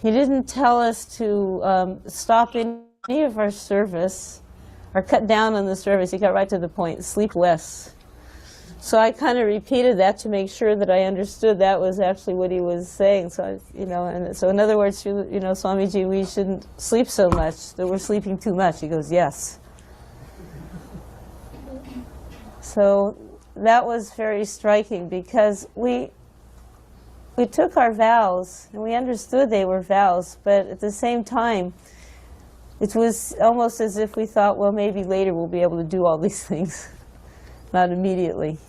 He didn't tell us to stop any of our service or cut down on the service. He got right to the point, sleep less. So I kind of repeated that to make sure that I understood that was actually what he was saying. So, and so in other words, Swamiji, we shouldn't sleep so much, that we're sleeping too much. He goes, yes. So that was very striking because we took our vows, and we understood they were vows, but at the same time, it was almost as if we thought, well, maybe later we'll be able to do all these things, not immediately.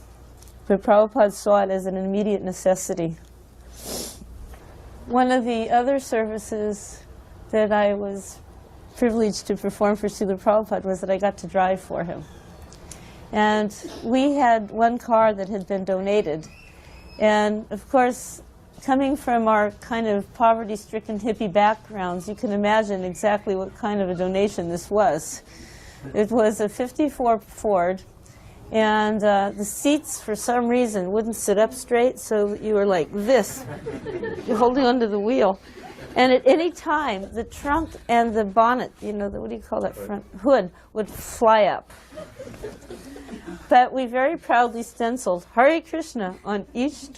But Prabhupada saw it as an immediate necessity. One of the other services that I was privileged to perform for Srila Prabhupada was that I got to drive for him. And we had one car that had been donated. And of course, coming from our kind of poverty-stricken hippie backgrounds, you can imagine exactly what kind of a donation this was. It was a '54 Ford, and the seats, for some reason, wouldn't sit up straight, so you were like this, you're holding onto the wheel. And at any time, the trunk and the bonnet, what do you call that, front hood, would fly up. But we very proudly stenciled Hare Krishna on each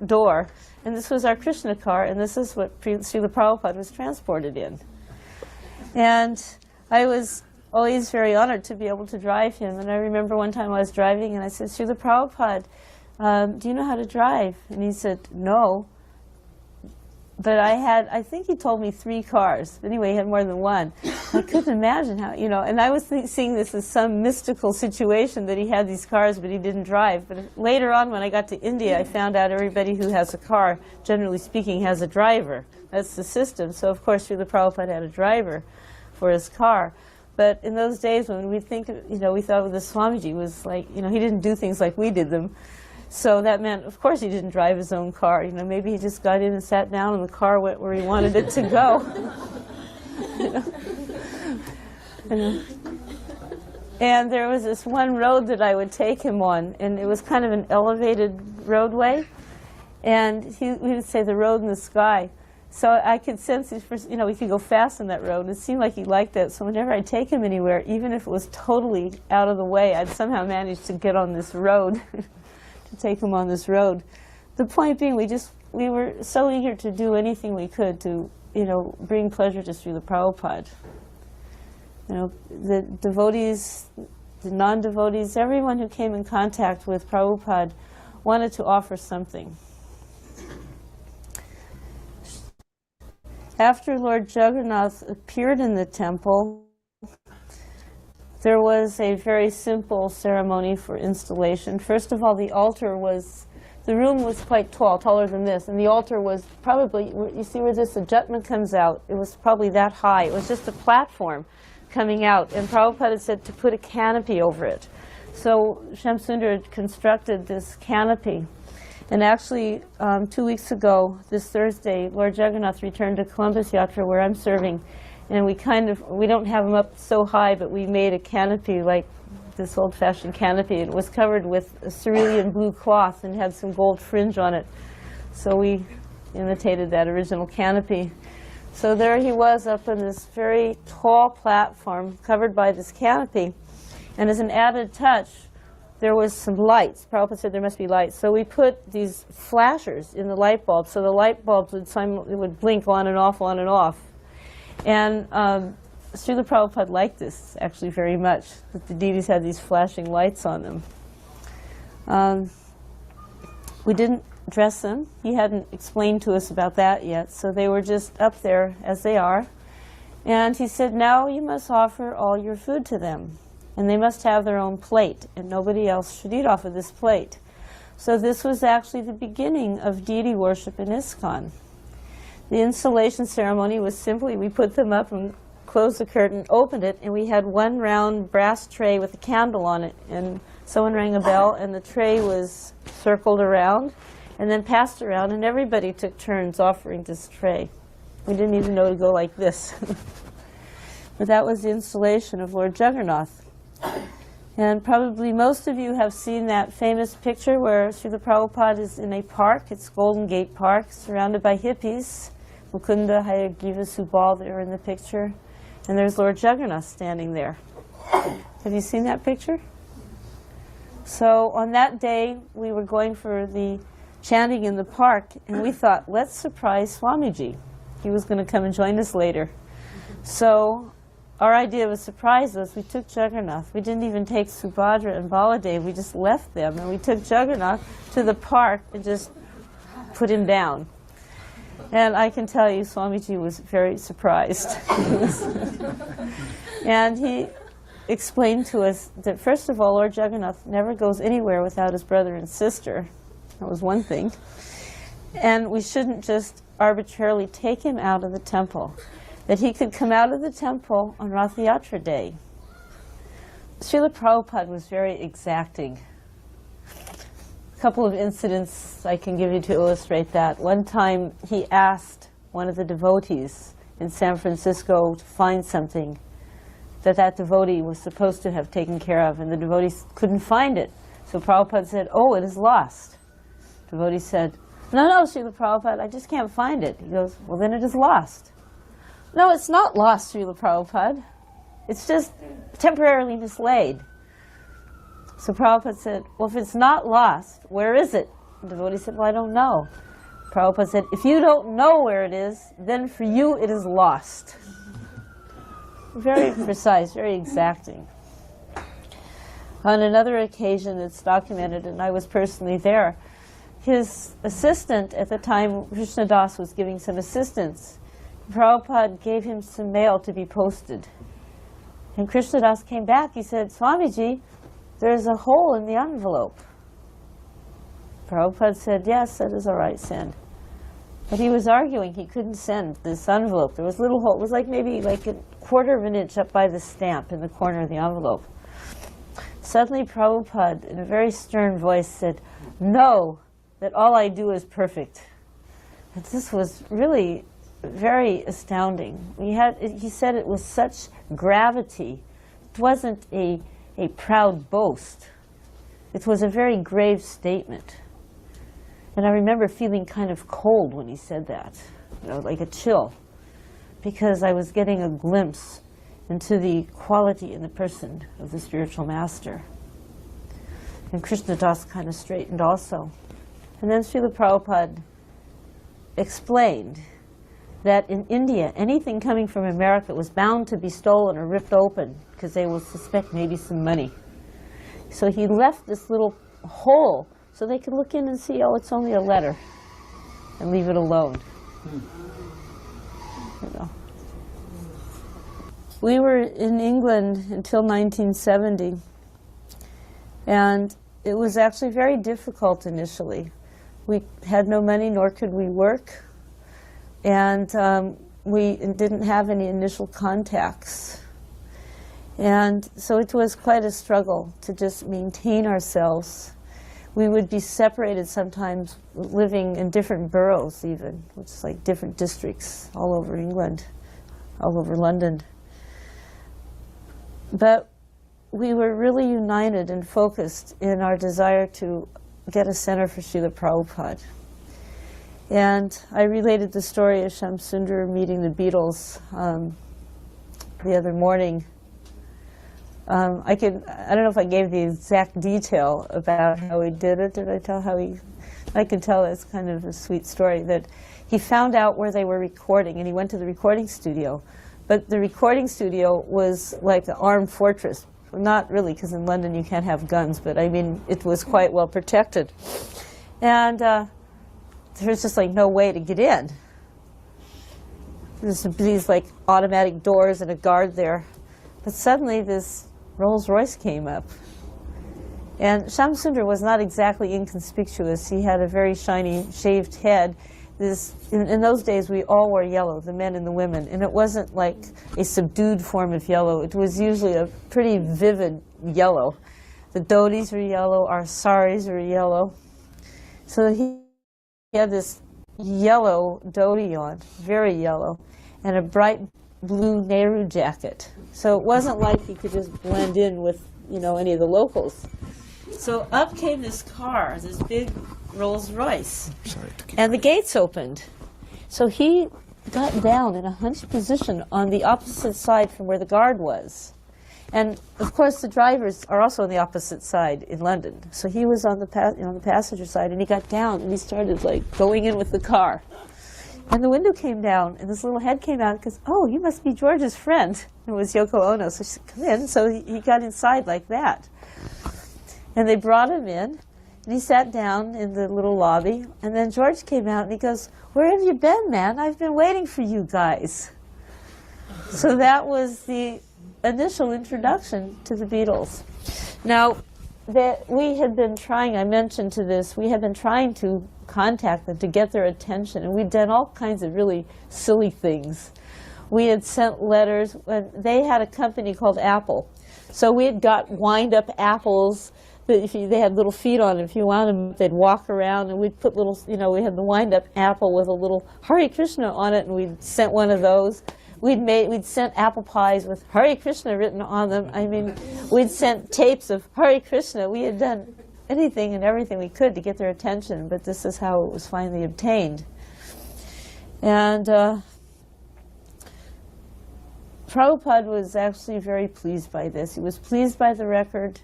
door. And this was our Krishna car, and this is what Srila Prabhupada was transported in. And I was always very honored to be able to drive him. And I remember one time I was driving, and I said, Srila Prabhupada, do you know how to drive? And he said, no. But I think he told me 3 cars. Anyway, he had more than one. I couldn't imagine how, and I was seeing this as some mystical situation that he had these cars, but he didn't drive. But later on, when I got to India, I found out everybody who has a car, generally speaking, has a driver. That's the system. So, of course, Srila Prabhupada had a driver for his car. But in those days, when we think, we thought the Swamiji was like, he didn't do things like we did them. So that meant, of course, he didn't drive his own car. Maybe he just got in and sat down, and the car went where he wanted it to go. And there was this one road that I would take him on, and it was kind of an elevated roadway. And we would say the road in the sky. So I could sense, we could go fast on that road. It seemed like he liked that. So whenever I'd take him anywhere, even if it was totally out of the way, I'd somehow manage to get on this road. To take him on this road. The point being, we were so eager to do anything we could to, bring pleasure to Srila Prabhupada. The devotees, the non-devotees, everyone who came in contact with Prabhupada wanted to offer something. After Lord Jagannath appeared in the temple, there was a very simple ceremony for installation. First of all, the room was quite tall, taller than this, and the altar was probably, you see where this abutment comes out, it was probably that high. It was just a platform coming out, and Prabhupada had said to put a canopy over it. So Shamsundar had constructed this canopy. And actually, 2 weeks ago, this Thursday, Lord Jagannath returned to Columbus Yatra, where I'm serving. And we don't have them up so high, but we made a canopy like this old-fashioned canopy. It was covered with a cerulean blue cloth and had some gold fringe on it. So we imitated that original canopy. So there he was up on this very tall platform covered by this canopy. And as an added touch, there was some lights. Prabhupada said there must be lights. So we put these flashers in the light bulbs, so the light bulbs would blink on and off, on and off. And Srila Prabhupada liked this actually very much, that the deities had these flashing lights on them. We didn't dress them. He hadn't explained to us about that yet, so they were just up there as they are. And he said, now you must offer all your food to them. And they must have their own plate, and nobody else should eat off of this plate. So this was actually the beginning of deity worship in ISKCON. The installation ceremony was simply, we put them up and closed the curtain, opened it, and we had one round brass tray with a candle on it. And someone rang a bell, and the tray was circled around and then passed around, and everybody took turns offering this tray. We didn't even know to go like this. But that was the installation of Lord Jagannath. And probably most of you have seen that famous picture where Srila Prabhupada is in a park. It's Golden Gate Park, surrounded by hippies. Mukunda, Hayagiva, Subal, they're in the picture. And there's Lord Jagannath standing there. Have you seen that picture? So on that day, we were going for the chanting in the park, and we thought, let's surprise Swamiji. He was going to come and join us later. So our idea of a surprise was we took Jagannath. We didn't even take Subhadra and Baladev. We just left them, and we took Jagannath to the park and just put him down. And I can tell you, Swamiji was very surprised. And he explained to us that, first of all, Lord Jagannath never goes anywhere without his brother and sister. That was one thing. And we shouldn't just arbitrarily take him out of the temple. That he could come out of the temple on Rath Yatra Day. Srila Prabhupada was very exacting. A couple of incidents I can give you to illustrate that. One time he asked one of the devotees in San Francisco to find something that devotee was supposed to have taken care of, and the devotee couldn't find it. So Prabhupada said, "Oh, it is lost." The devotee said, "No, Srila Prabhupada, I just can't find it." He goes, "Well, then it is lost." "No, it's not lost, Srila Prabhupada. It's just temporarily mislaid." So Prabhupada said, "Well, if it's not lost, where is it?" The devotee said, "Well, I don't know." Prabhupada said, "If you don't know where it is, then for you it is lost." Very precise, very exacting. On another occasion that's documented, and I was personally there, his assistant at the time, Krishna Das, was giving some assistance. Prabhupada gave him some mail to be posted. And Krishna Das came back. He said, "Swamiji, there's a hole in the envelope." Prabhupada said, "Yes, that is all right, send." But he was arguing he couldn't send this envelope. There was a little hole. It was like maybe like a quarter of an inch up by the stamp in the corner of the envelope. Suddenly Prabhupada, in a very stern voice, said, "Know that all I do is perfect." And this was really very astounding. He said it with such gravity. It wasn't a proud boast. It was a very grave statement. And I remember feeling kind of cold when he said that, like a chill, because I was getting a glimpse into the quality in the person of the spiritual master. And Krishna Das kind of straightened also. And then Srila Prabhupada explained that in India, anything coming from America was bound to be stolen or ripped open because they will suspect maybe some money. So he left this little hole so they could look in and see, oh, it's only a letter, and leave it alone. We were in England until 1970, and it was actually very difficult initially. We had no money, nor could we work, and we didn't have any initial contacts. And so it was quite a struggle to just maintain ourselves. We would be separated sometimes, living in different boroughs even, which is like different districts all over England, all over London. But we were really united and focused in our desire to get a center for Srila Prabhupada. And I related the story of Shamsundar meeting the Beatles the other morning. I don't know if I gave the exact detail about how he did it. Did I tell how he? I can tell it's kind of a sweet story that he found out where they were recording, and he went to the recording studio. But the recording studio was like an armed fortress. Not really, because in London you can't have guns, but I mean, it was quite well protected. And there was just like no way to get in. There's these like automatic doors and a guard there. But suddenly this Rolls Royce came up. And Shamsundar was not exactly inconspicuous. He had a very shiny shaved head. In those days, we all wore yellow, the men and the women. And it wasn't like a subdued form of yellow. It was usually a pretty vivid yellow. The dhotis were yellow, our saris were yellow. So he had this yellow dhoti on, very yellow, and a bright blue Nehru jacket. So it wasn't like he could just blend in with any of the locals. So up came this car, this big Rolls Royce, and the gates opened. So he got down in a hunched position on the opposite side from where the guard was. And of course the drivers are also on the opposite side in London. So he was on the passenger side, and he got down and he started like going in with the car. And the window came down, and this little head came out and goes, "Oh, you must be George's friend." It was Yoko Ono. So she said, "Come in." So he got inside like that. And they brought him in, and he sat down in the little lobby. And then George came out, and he goes, "Where have you been, man? I've been waiting for you guys." So that was the initial introduction to the Beatles. Now, we had been trying, I mentioned to this, we had been trying to contact them to get their attention, and we'd done all kinds of really silly things. We had sent letters. They had a company called Apple. So we had got wind-up apples. They had little feet on them. If you wound them, they'd walk around, and we'd put little, we had the wind-up apple with a little Hare Krishna on it, and we'd sent one of those. We'd sent apple pies with Hare Krishna written on them. I mean, we'd sent tapes of Hare Krishna. We had done anything and everything we could to get their attention, but this is how it was finally obtained. And Prabhupada was actually very pleased by this. He was pleased by the record.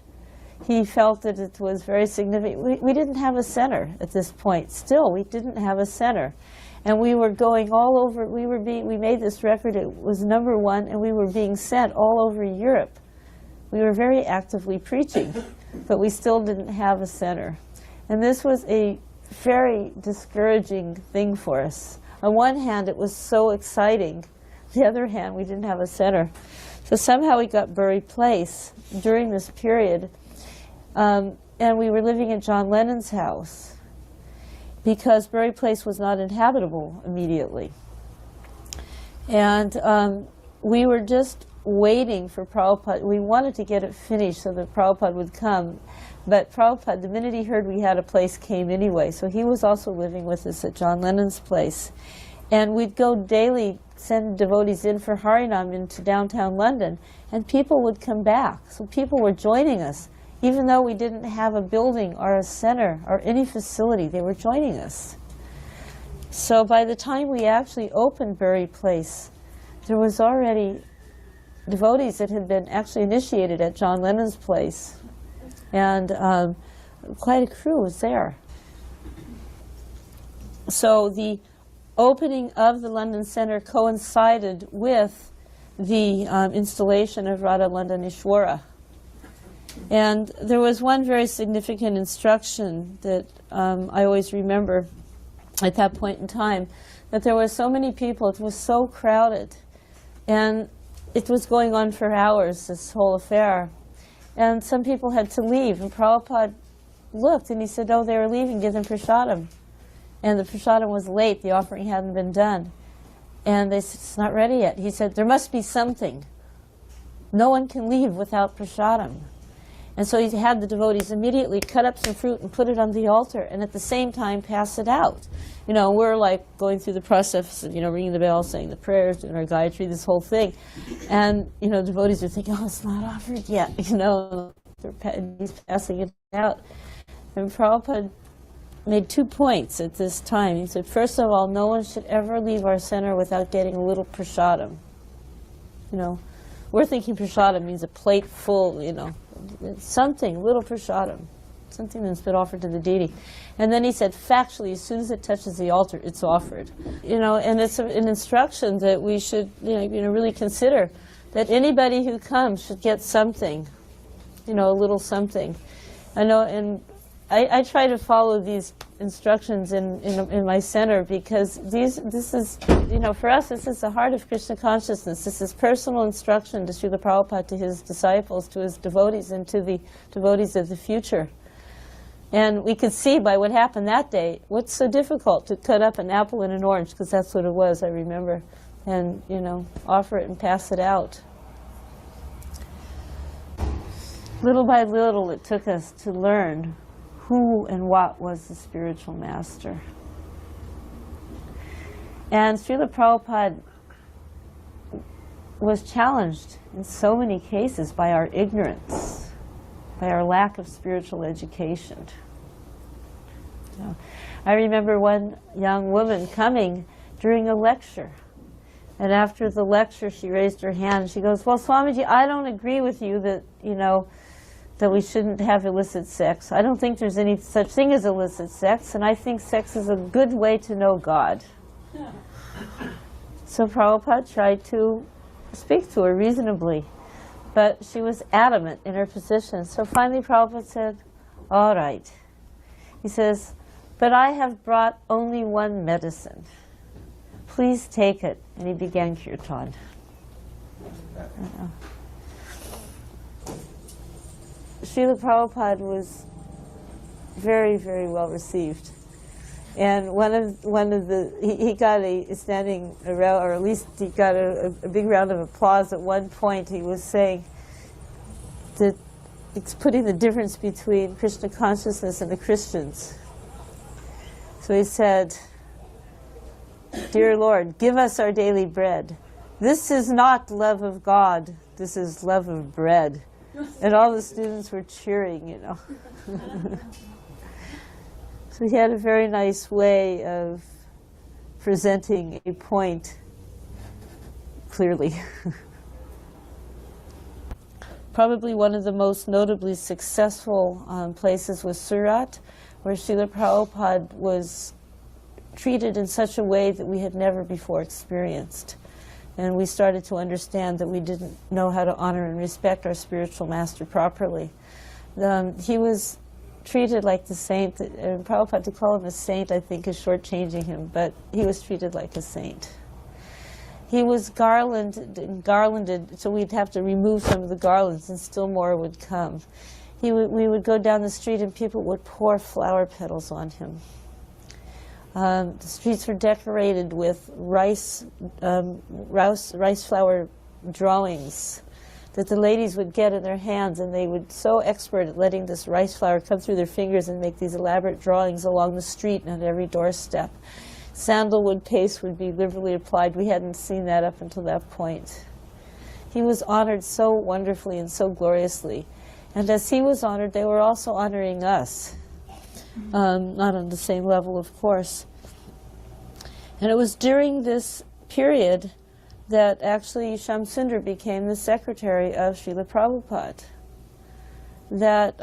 He felt that it was very significant. We didn't have a center at this point. Still, we didn't have a center. And we were going all over. We made this record. It was #1, and we were being sent all over Europe. We were very actively preaching, but we still didn't have a center. And this was a very discouraging thing for us. On one hand, it was so exciting. On the other hand, we didn't have a center. So somehow we got Bury Place during this period. And we were living at John Lennon's house, because Bury Place was not inhabitable immediately. And we were just waiting for Prabhupada. We wanted to get it finished so that Prabhupada would come. But Prabhupada, the minute he heard we had a place, came anyway. So he was also living with us at John Lennon's place. And we'd go daily, send devotees in for Harinam into downtown London, and people would come back. So people were joining us. Even though we didn't have a building or a center or any facility, they were joining us. So by the time we actually opened Bury Place, there was already devotees that had been actually initiated at John Lennon's place. And quite a crew was there. So the opening of the London Center coincided with the installation of Radha Landanishwara. And there was one very significant instruction that I always remember at that point in time, that there were so many people, it was so crowded, and it was going on for hours, this whole affair. And some people had to leave, and Prabhupada looked and he said, "Oh, they were leaving, give them prasadam." And the prasadam was late, the offering hadn't been done. And they said, "It's not ready yet." He said, "There must be something. No one can leave without prasadam." And so he had the devotees immediately cut up some fruit and put it on the altar, and at the same time pass it out. We're like going through the process of, ringing the bell, saying the prayers, doing our Gayatri, this whole thing. And, devotees are thinking, "Oh, it's not offered yet," he's passing it out. And Prabhupada made 2 points at this time. He said, first of all, no one should ever leave our center without getting a little prasadam. We're thinking prasadam means a plate full, something, little prasadam, something that's been offered to the deity. And then he said, factually, as soon as it touches the altar, it's offered. And it's an instruction that we should, really consider, that anybody who comes should get something, a little something. I know, and I try to follow these instructions in my center, because this is, for us, this is the heart of Krishna consciousness. This is personal instruction to Srila Prabhupada, to his disciples, to his devotees, and to the devotees of the future. And we could see by what happened that day, what's so difficult to cut up an apple and an orange, because that's what it was, I remember, and, offer it and pass it out. Little by little, it took us to learn who and what was the spiritual master. And Srila Prabhupada was challenged in so many cases by our ignorance. by our lack of spiritual education. You know, I remember one young woman coming during a lecture, and after the lecture she raised her hand and she goes, "Well, Swamiji, I don't agree with you that, you know, that we shouldn't have illicit sex. I don't think there's any such thing as illicit sex, and I think sex is a good way to know God." So Prabhupada tried to speak to her reasonably, but she was adamant in her position. So finally Prabhupada said, "All right." He says, "But I have brought only one medicine. Please take it." And he began kirtan. Srila Prabhupada was very, very well received. And he got a standing around, or at least he got a big round of applause at one point. He was saying that it's putting the difference between Krishna consciousness and the Christians. So he said, "Dear Lord, give us our daily bread. This is not love of God, this is love of bread." And all the students were cheering, you know. So he had a very nice way of presenting a point clearly. Probably one of the most notably successful places was Surat, where Srila Prabhupada was treated in such a way that we had never before experienced. And we started to understand that we didn't know how to honor and respect our spiritual master properly. He was treated like the saint, and Prabhupada, to call him a saint, I think, is shortchanging him, but he was treated like a saint. He was garlanded, so we'd have to remove some of the garlands, and still more would come. We would go down the street, and people would pour flower petals on him. The streets were decorated with rice flower drawings that the ladies would get in their hands, and they would so expert at letting this rice flower come through their fingers and make these elaborate drawings along the street and at every doorstep. Sandalwood paste would be liberally applied. We hadn't seen that up until that point. He was honored so wonderfully and so gloriously. And as he was honored, they were also honoring us. Not on the same level, of course. And it was during this period that actually Shamsundar became the secretary of Srila Prabhupada. That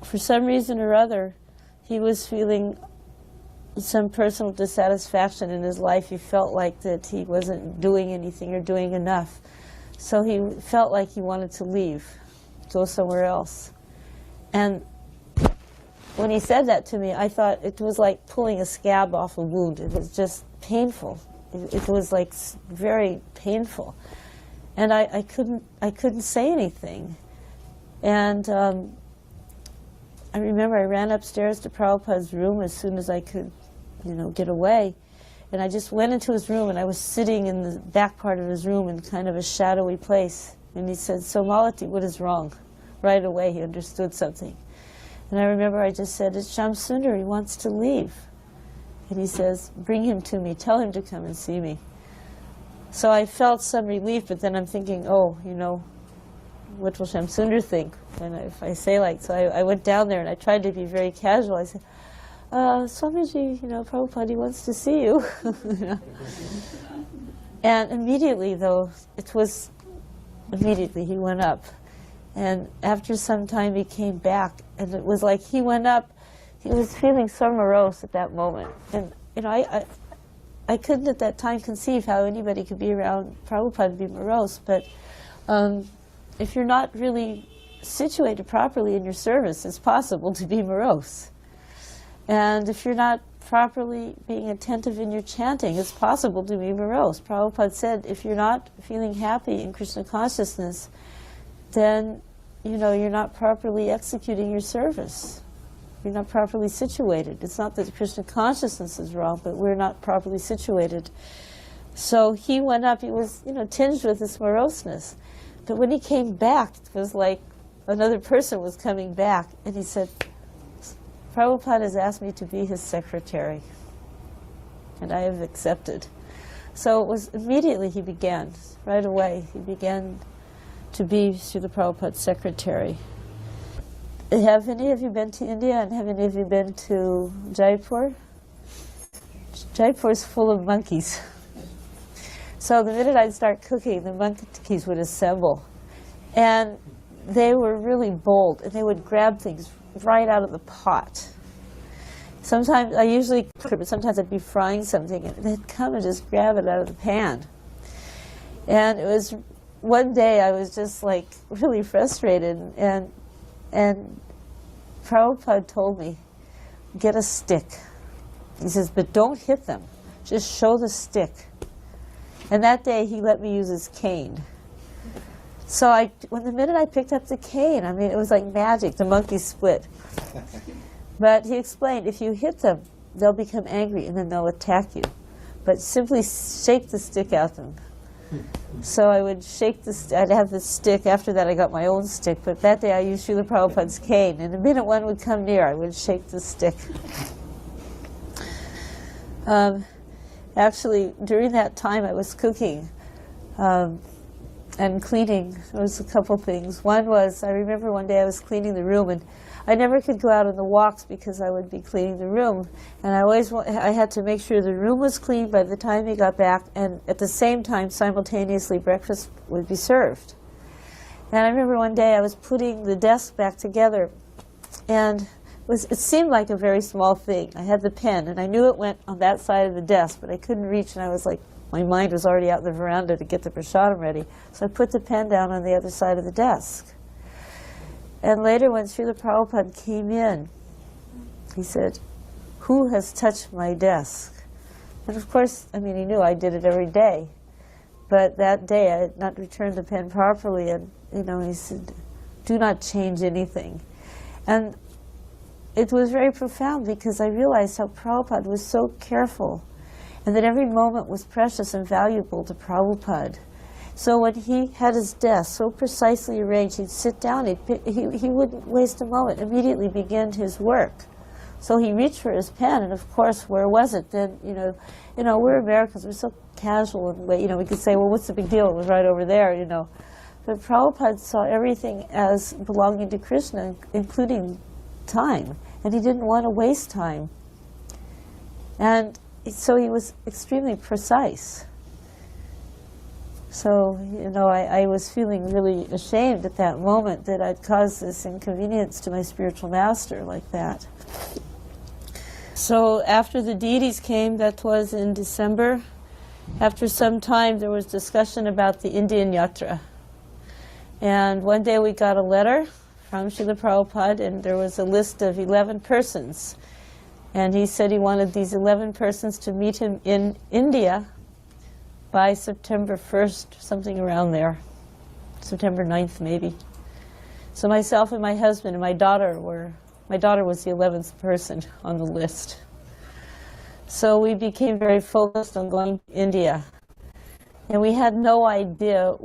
for some reason or other, he was feeling some personal dissatisfaction in his life. He felt like that he wasn't doing anything or doing enough. So he felt like he wanted to leave, go somewhere else. And when he said that to me, I thought it was like pulling a scab off a wound. It was just painful. It was like very painful, and I couldn't say anything. And I remember I ran upstairs to Prabhupada's room as soon as I could, get away, and I just went into his room, and I was sitting in the back part of his room in kind of a shadowy place. And he said, "So Malati, what is wrong?" Right away he understood something. And I remember I just said, "It's Shamsundar, he wants to leave." And he says, "Bring him to me, tell him to come and see me." So I felt some relief, but then I'm thinking, what will Shamsundar think if I say like, so I went down there and I tried to be very casual. I said, "Swamiji, Prabhupada, he wants to see you." And immediately, though, immediately he went up. And after some time he came back, and it was like he went up, he was feeling so morose at that moment. And, I couldn't at that time conceive how anybody could be around Prabhupada and be morose, but if you're not really situated properly in your service, it's possible to be morose. And if you're not properly being attentive in your chanting, it's possible to be morose. Prabhupada said, if you're not feeling happy in Krishna consciousness, then, you're not properly executing your service. You're not properly situated. It's not that Krishna consciousness is wrong, but we're not properly situated. So he went up, he was, tinged with this moroseness. But when he came back, it was like another person was coming back, and he said, "Prabhupada has asked me to be his secretary, and I have accepted." So it was immediately he began, right away, he began to be Srila Prabhupada's secretary. Have any of you been to India, and have any of you been to Jaipur? Jaipur is full of monkeys. So the minute I'd start cooking, the monkeys would assemble. And they were really bold, and they would grab things right out of the pot. Sometimes, I usually cook it, but sometimes I'd be frying something, and they'd come and just grab it out of the pan. And it was, one day I was just like really frustrated, and Prabhupada told me, get a stick. He says, but don't hit them, just show the stick. And that day he let me use his cane. So when the minute I picked up the cane, I mean, it was like magic, the monkeys split. But he explained, if you hit them, they'll become angry and then they'll attack you. But simply shake the stick at them. So I would shake I'd have the stick. After that I got my own stick, but that day I used Srila Prabhupada's cane. And the minute one would come near, I would shake the stick. Actually, during that time I was cooking and cleaning. There was a couple things. One was, I remember one day I was cleaning the room, and I never could go out on the walks because I would be cleaning the room. And I had to make sure the room was clean by the time he got back, and at the same time, simultaneously, breakfast would be served. And I remember one day I was putting the desk back together, and it seemed like a very small thing. I had the pen, and I knew it went on that side of the desk, but I couldn't reach, and I was like, my mind was already out in the veranda to get the prasadam ready. So I put the pen down on the other side of the desk. And later when Srila Prabhupada came in, he said, who has touched my desk? And of course, I mean, he knew I did it every day. But that day I had not returned the pen properly, and he said, do not change anything. And it was very profound because I realized how Prabhupada was so careful, and that every moment was precious and valuable to Prabhupada. So when he had his desk so precisely arranged, he'd sit down, he wouldn't waste a moment, immediately begin his work. So he reached for his pen, and of course, where was it? Then, we're Americans, we're so casual, and we could say, well, what's the big deal? It was right over there, But Prabhupada saw everything as belonging to Krishna, including time, and he didn't want to waste time. And so he was extremely precise. So, I was feeling really ashamed at that moment that I'd caused this inconvenience to my spiritual master like that. So after the deities came, that was in December, after some time there was discussion about the Indian Yatra. And one day we got a letter from Srila Prabhupada, and there was a list of 11 persons. And he said he wanted these 11 persons to meet him in India by September 1st, something around there, September 9th maybe. So myself and my husband and my daughter was the 11th person on the list. So we became very focused on going to India. And we had no idea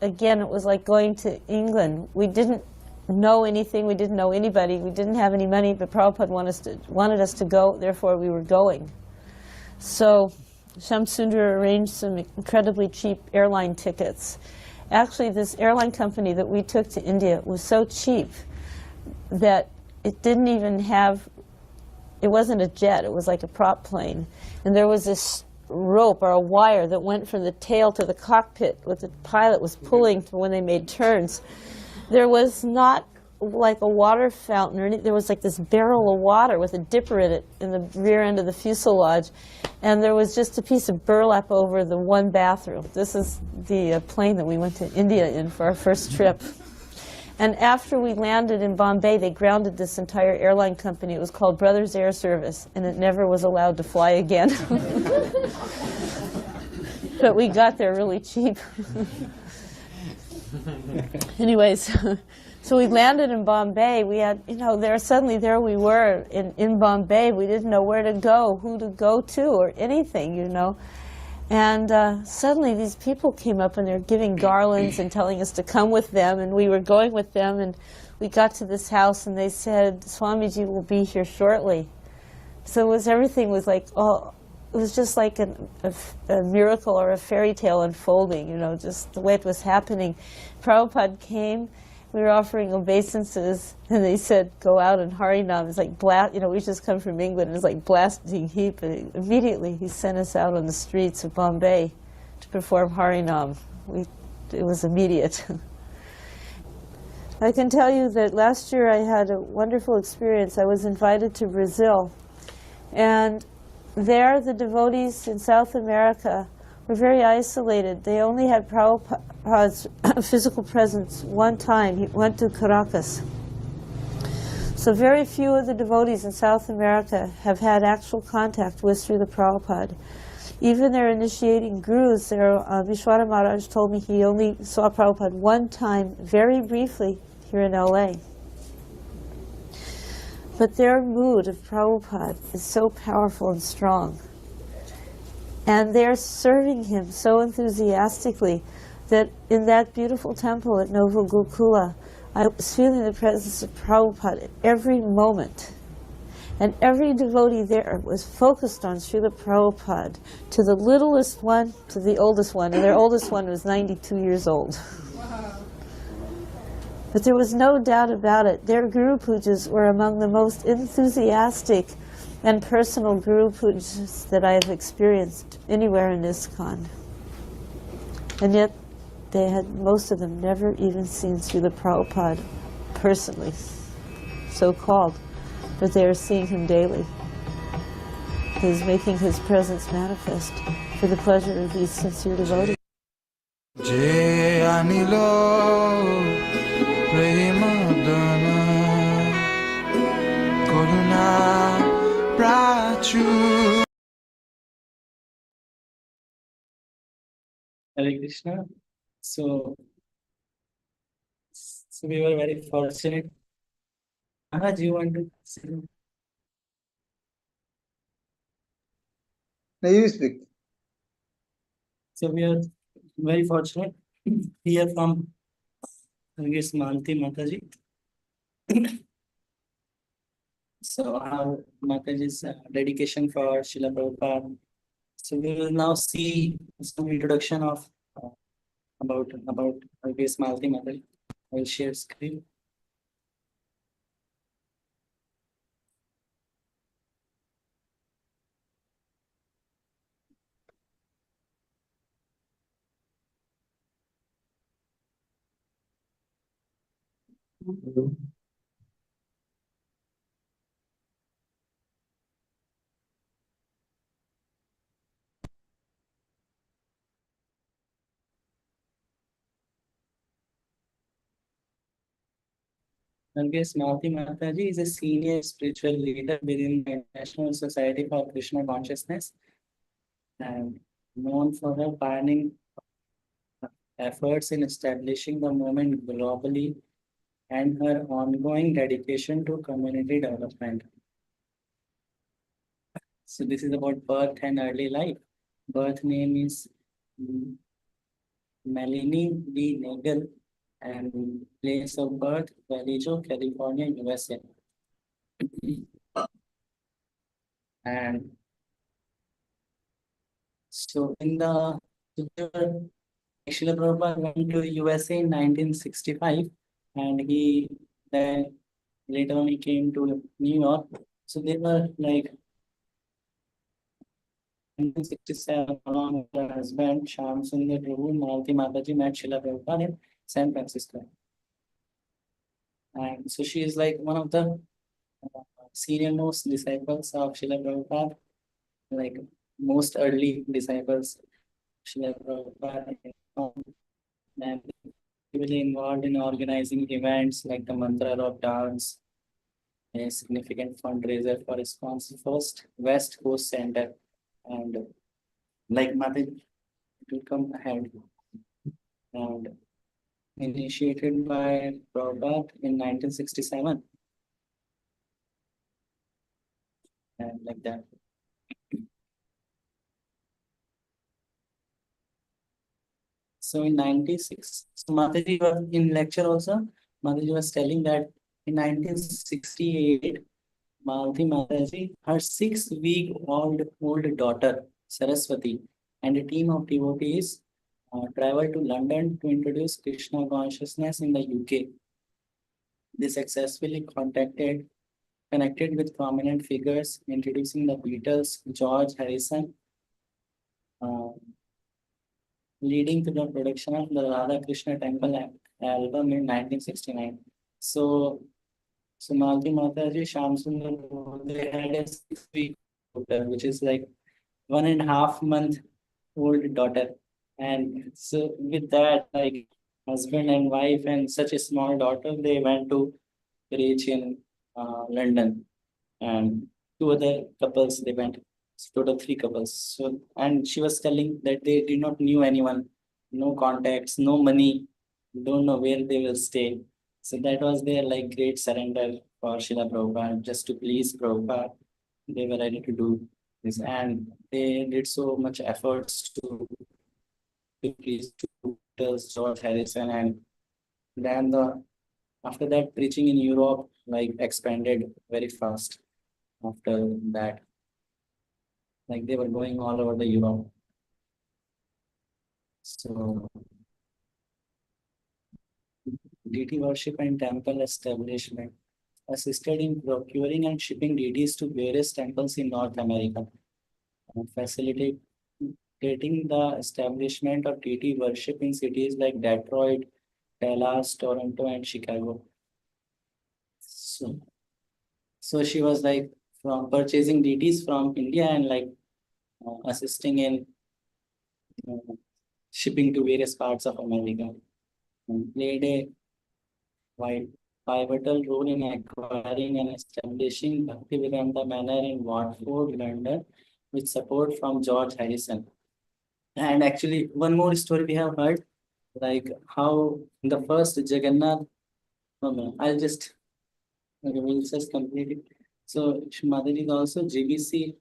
again, it was like going to England. We didn't know anything, we didn't know anybody, we didn't have any money, but Prabhupada wanted us to go, therefore we were going. So Shamsundar arranged some incredibly cheap airline tickets. Actually, this airline company that we took to India was so cheap that it didn't even have, it wasn't a jet, it was like a prop plane. And there was this rope or a wire that went from the tail to the cockpit, what the pilot was pulling when they made turns. There was not like a water fountain or anything. There was like this barrel of water with a dipper in it in the rear end of the fuselage. And there was just a piece of burlap over the one bathroom. This is the plane that we went to India in for our first trip. And after we landed in Bombay, they grounded this entire airline company. It was called Brothers Air Service, and it never was allowed to fly again. But we got there really cheap. Anyways, so we landed in Bombay. We had, there we were in Bombay. We didn't know where to go, who to go to, or anything, And suddenly these people came up, and they're giving garlands and telling us to come with them, and we were going with them, and we got to this house, and they said, Swamiji will be here shortly. So everything was like, oh, was just like a miracle or a fairy tale unfolding, you know, just the way it was happening. Prabhupada came, we were offering obeisances, and they said, go out and Harinam. It's like, you know, we just come from England, it's like blasting heap. And immediately he sent us out on the streets of Bombay to perform Harinam. It was immediate. I can tell you that last year I had a wonderful experience. I was invited to Brazil, and there the devotees in South America were very isolated. They only had Prabhupada's physical presence one time. He went to Caracas. So very few of the devotees in South America have had actual contact with Srila Prabhupada. Even their initiating gurus, Vishwanath Maharaj told me he only saw Prabhupada one time, very briefly, here in LA. But their mood of Prabhupada is so powerful and strong. And they're serving him so enthusiastically that in that beautiful temple at Nova Gokula, I was feeling the presence of Prabhupada at every moment. And every devotee there was focused on Srila Prabhupada, to the littlest one to the oldest one. And their oldest one was 92 years old. But there was no doubt about it. Their Guru Pujas were among the most enthusiastic and personal Guru Pujas that I have experienced anywhere in ISKCON. And yet, most of them never even seen Srila Prabhupada personally, so-called. But they are seeing him daily. He's making his presence manifest for the pleasure of these sincere devotees. Hare Krishna. So we were very fortunate. Maharaj, you want to say? No, you speak. So we are very fortunate here from Malati Mataji. So our Mataji's dedication for Srila Prabhupada. So we will now see some introduction of about Malati Mataji. I will share screen. Malati Mataji is a senior spiritual leader within the International Society for Krishna Consciousness and known for her pioneering efforts in establishing the movement globally and her ongoing dedication to community development. So this is about birth and early life. Birth name is Melanie D. Nagel and place of birth, Vallejo, California, USA. And so in the Srila Prabhupada went to USA in 1965, and then later on he came to New York. So they were like 1967, along with her husband Shyam Sundar Prabhu, Malati Mataji met Srila Prabhupada in San Francisco. And so she is like one of the senior most disciples of Srila Prabhupada, like most early disciples. Srila Prabhupada and really involved in organizing events like the Mantra of Dance, a significant fundraiser for ISKCON's first West Coast Center, and like Mataji, it will come ahead, and initiated by Prabhupada in 1967, and like that. So in 96, so Mataji was in lecture also. Mataji was telling that in 1968, Malati Mataji, her 6-week-old daughter, Saraswati, and a team of devotees traveled to London to introduce Krishna consciousness in the UK. They successfully connected with prominent figures, introducing the Beatles, George Harrison, uh, leading to the production of the Radha Krishna Temple album in 1969. So Malati Mataji, Shyam Sundar, they had a 6-week daughter, which is like 1.5 month old daughter. And so with that, like husband and wife and such a small daughter, they went to preach in London. And two other couples, they went, total 3 couples. So, and she was telling that they did not knew anyone, no contacts, no money, don't know where they will stay. So that was their like great surrender for Srila Prabhupada, just to please Prabhupada. They were ready to do this, and they did so much efforts to please George Harrison, and then after that preaching in Europe like expanded very fast. After that, like they were going all over the Europe. So deity worship and temple establishment assisted in procuring and shipping deities to various temples in North America, facilitating the establishment of deity worship in cities like Detroit, Dallas, Toronto, and Chicago. So she was like from purchasing deities from India and like assisting in uh, shipping to various parts of America. And played a wide pivotal role in acquiring and establishing Bhakti Vedanta Manor in Watford, London, with support from George Harrison. And actually, one more story we have heard, like how the first Jagannath, I'll just, okay, we'll just complete it. So Mataji is also GBC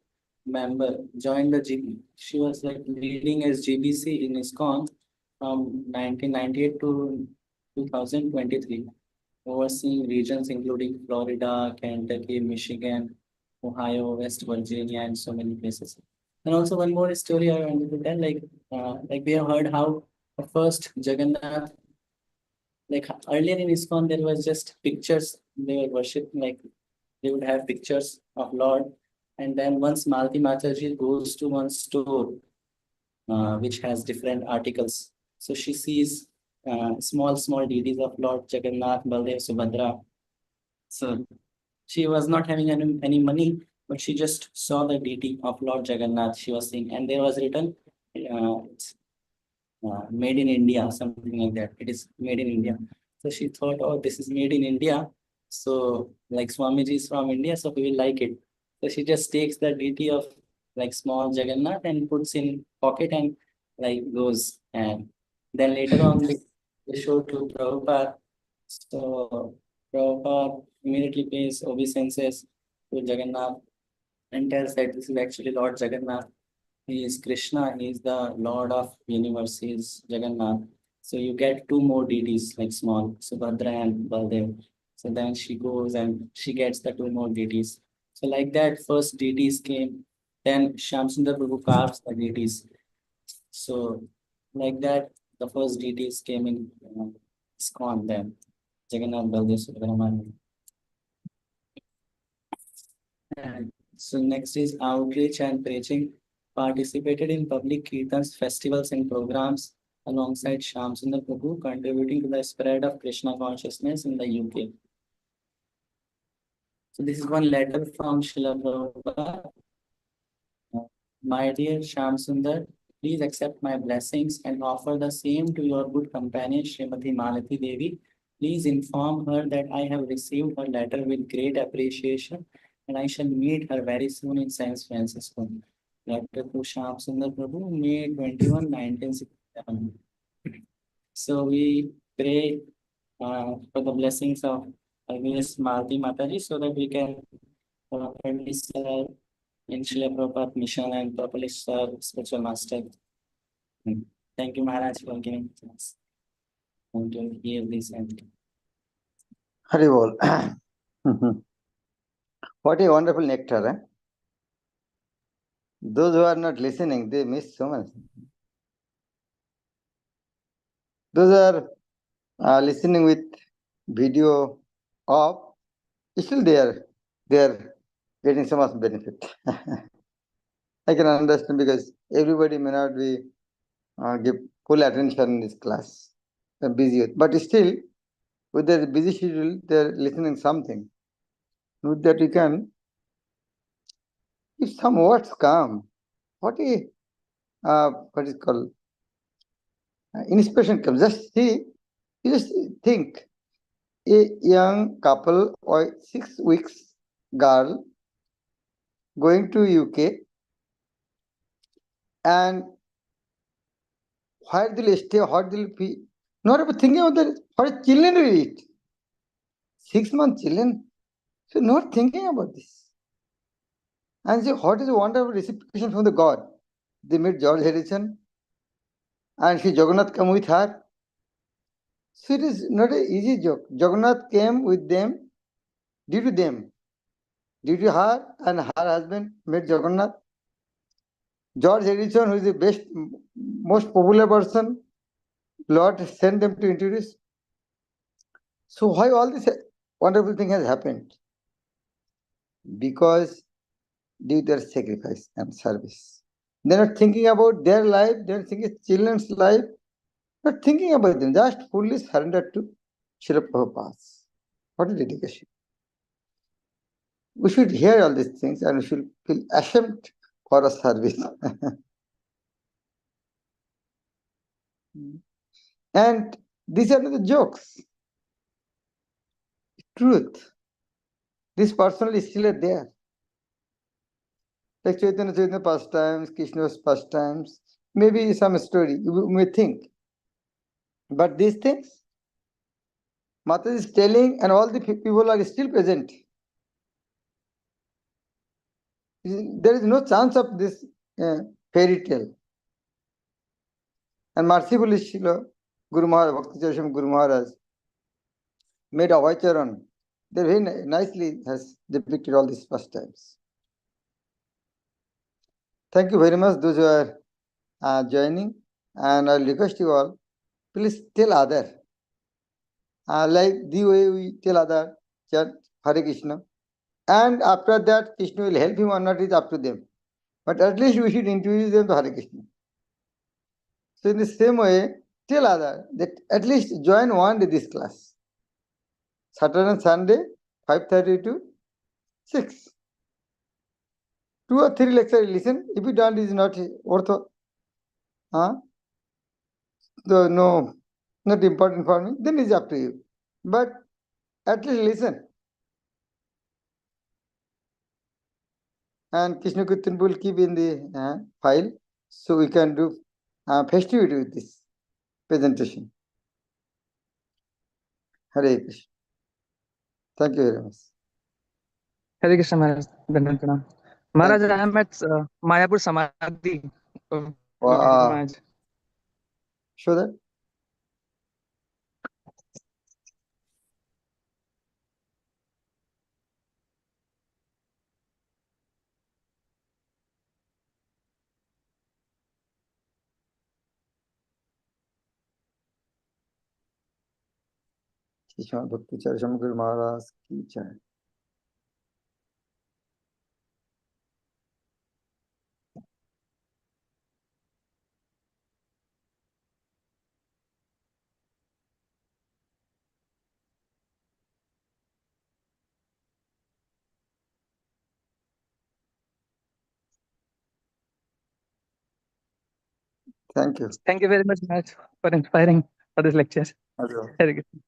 member, joined the GB. She was like leading as GBC in ISKCON from 1998 to 2023, overseeing regions including Florida, Kentucky, Michigan, Ohio, West Virginia, and so many places. And also one more story I wanted to tell, like we have heard how the first Jagannath, like earlier in ISKCON, there was just pictures they were worshipping, like they would have pictures of Lord. And then once Malati Mataji goes to one store, which has different articles, so she sees small deities of Lord Jagannath, Baldev, Subhadra. So she was not having any money, but she just saw the deity of Lord Jagannath she was seeing, and there was written made in India, something like that. It is made in India. So she thought, oh, this is made in India. So like Swamiji is from India, so we will like it. So she just takes the deity of like small Jagannath and puts in pocket and like goes. And then later on they show to Prabhupada. So Prabhupada immediately pays obeisances to Jagannath and tells that this is actually Lord Jagannath. He is Krishna, he is the Lord of Universe, he is Jagannath. So you get two more deities like small, Subhadra and Baldev. So then she goes and she gets the two more deities. So like that, first deities came, then Shamsundar Prabhu carves the deities. So like that, the first deities came in ISKCON then, Jagannath, Baldev, Subramanian. And so next is outreach and preaching. Participated in public kirtans, festivals, and programs alongside Shamsundar Prabhu, contributing to the spread of Krishna consciousness in the UK. So this is one letter from Srila Prabhupada. My dear Shamsundar, please accept my blessings and offer the same to your good companion Srimati Malati Devi. Please inform her that I have received her letter with great appreciation and I shall meet her very soon in San Francisco. Letter to Shamsundar Prabhu, May 21, 1967. So we pray for the blessings of Miss Malati Mataji so that we can properly serve in Srila Prabhupada mission and properly serve spiritual master. Thank you, Maharaj, for giving us to hear this and Hari Bol. What a wonderful nectar, eh? Those who are not listening, they miss so much. Those who are listening with video off, still they are getting so much benefit. I can understand because everybody may not be give full attention in this class. They're busy, but still with their busy schedule, they're listening something. With that, you can, if some words come, what is called inspiration comes. Just see, you just think a young couple or 6 weeks girl going to UK, and where they'll stay, what they'll be, not about thinking about that, what children will eat. 6 month children, so not thinking about this. And see what is a wonderful reciprocation from the God. They met George Harrison, and Sri Jagannath come with her. So it is not an easy joke. Jagannath came with them, due to them, due to her and her husband met Jagannath. George Harrison, who is the best, most popular person, Lord sent them to introduce. So why all this wonderful thing has happened? Because due to their sacrifice and service. They're not thinking about their life, they're thinking children's life, not thinking about them, just fully surrendered to Srila Prabhupada. What a dedication. We should hear all these things and we should feel ashamed for our service. And these are not the jokes. Truth. This person is still there. Like Chaitanya pastimes, Krishna's pastimes, maybe some story, you may think. But these things, Mataji is telling, and all the people are still present. There is no chance of this fairy tale. And mercifully, Srila Guru Maharaj, Bhakti Prema Guru Maharaj made a Vacharan. They very nicely has depicted all these pastimes. Thank you very much, those who are joining. And I request you all, please tell other. Like the way we tell other, chant Hare Krishna. And after that, Krishna will help him or not, is up to them. But at least we should introduce them to Hare Krishna. So in the same way, tell other that at least join one day this class. Saturday and Sunday, 5:30 to 6. 2 or 3 lectures listen. If you don't, is not worth. No, not important for me. Then it's up to you. But at least listen. And Krishna Kirtan will keep in the file, so we can do festivity with this presentation. Hare Krishna. Thank you very much. Hare Krishna Maharaj. Dandan Pranam. Maharaj, I am at Mayapur Samadhi. Maharaj. Show that. Bhakti Guru Maharaj ki jai. Thank you. Thank you very much, Maharaj, for inspiring for this lecture. Okay. Hare Krishna.